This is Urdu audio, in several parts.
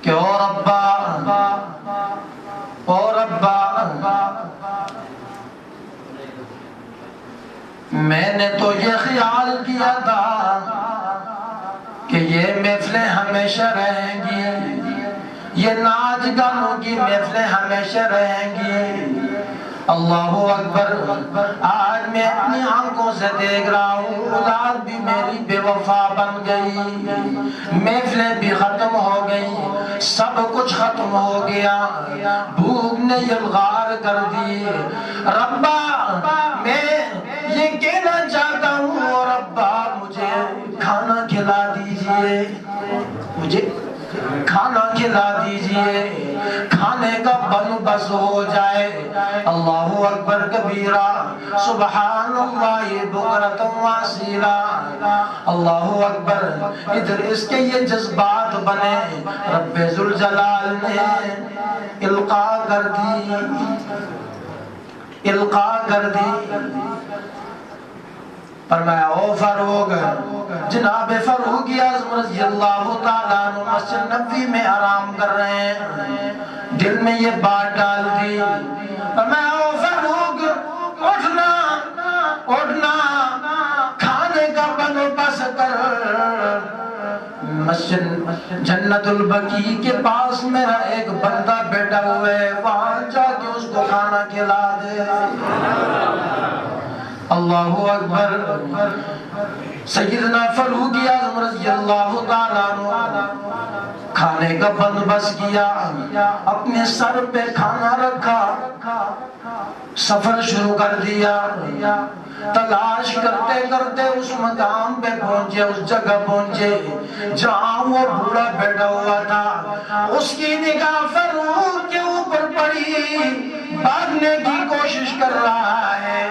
کہ او ربا میں نے تو یہ خیال کیا تھا کہ یہ محفلیں ہمیشہ رہیں گی، یہ ناچ گانوں کی محفلیں ہمیشہ رہیں گی۔ اللہ اکبر، آج میں اپنی آنکھوں سے دیکھ رہا ہوں اولاد بھی میری بے وفا بن گئی، محفلیں بھی ختم ہو گئی، سب کچھ ختم ہو گیا، بھوک نے یلغار کر دی۔ ربا میں یہ کہنا چاہتا ہوں، ربا مجھے کھانا کھلا دیجئے، مجھے کھانا کھلا دیجئے، کھانے کا بندوبست ہو جائے۔ اللہ اکبر کبیرہ، سبحان اللہ بکرۃ واصیلا، اللہ اکبر۔ ادھر اس کے یہ جذبات بنے، رب ذوالجلال نے القاء کر دی۔ فرمایا او فاروق، جناب فاروق اعظم رضی اللہ تعالیٰ عنہ مسجد نبوی میں آرام کر رہے ہیں، دل میں یہ بات ڈال دی۔ فرمایا او فاروق، اٹھنا، کھانے کا بندوبست کر، مسجد جنت البقیع کے پاس میرا ایک بندہ بیٹھا ہوا ہے، وہاں جا کے اس کو کھانا کھلا دے۔ اللہ اکبر۔ سیدنا فاروق اعظم رضی اللہ تعالیٰ عنہ کھانے کا بندوبست کیا، اپنے سر پہ کھانا رکھا، سفر شروع کر دیا، تلاش کرتے کرتے اس مقام پہ پہنچے، اس جگہ پہنچے جہاں وہ بوڑھا بیٹھا ہوا تھا۔ اس کی نگاہ فاروق کے اوپر پڑی، بھاگنے کی کوشش کر رہا ہے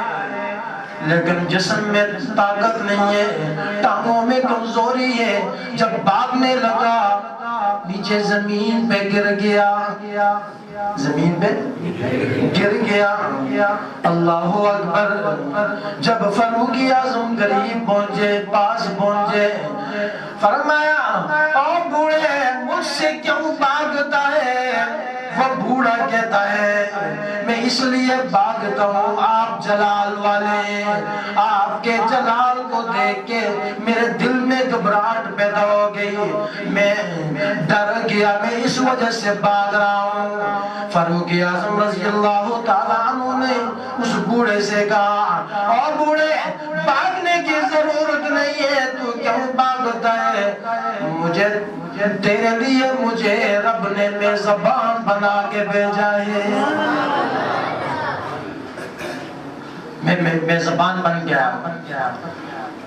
لیکن جسم میں طاقت نہیں ہے، ٹانگوں میں کمزوری ہے۔ جب بھاگنے لگا نیچے زمین پہ گر گیا، اللہ اکبر۔ جب فاروق اعظم قریب پہنچے، پاس پہنچے، فرمایا او بوڑھے مجھ سے کیوں بھاگتا ہے؟ وہ بوڑھا کہتا ہے میں اس لیے بھاگتا ہوں، آپ جلال والے، آپ کے جلال کو دیکھ کے میرے دل میں گھبراہٹ پیدا ہو گئی، میں ڈر گیا، میں اس وجہ سے بھاگ رہا ہوں۔ فاروق اعظم رضی اللہ تعالیٰ عنہ نے اس بوڑھے سے کہا او بوڑھے بھاگنے کی ضرورت نہیں ہے، تو کیوں بھاگتا ہے؟ مجھے تیرے لیے مجھے رب نے میزبان بنا کے بھیجا ہے، میں میزبان بن گیا۔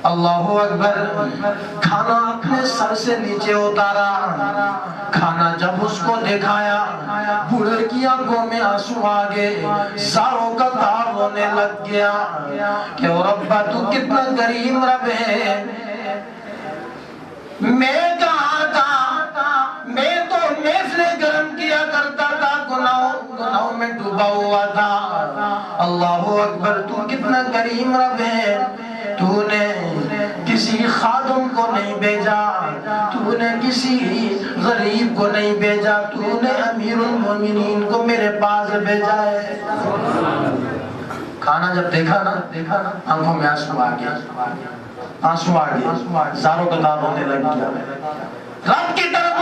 اللہ اکبر۔ کھانا اپنے سر سے نیچے اتارا، کھانا جب اس کو دکھایا، بوڑھے کی آنکھوں میں آنسو آ گئے، ساروں کا تاب ہونے لگ گیا کہ او ربا تو کتنا کریم رب ہے، میں کہاں تھا؟ میں تو محفلیں گرم کیا کرتا تھا، گناہوں میں ڈوبا ہوا تھا۔ اللہ اکبر، تو کتنا کریم رب ہے، تو نے کسی خادم کو نہیں بھیجا، تو نے کسی غریب کو نہیں بھیجا، تو نے امیر المومنین کو میرے پاس بھیجا ہے۔ کھانا جب دیکھا نا آنکھوں میں آنسو آ گیا، زاروں کا تاب ہونے لگ گیا، رب کی طرف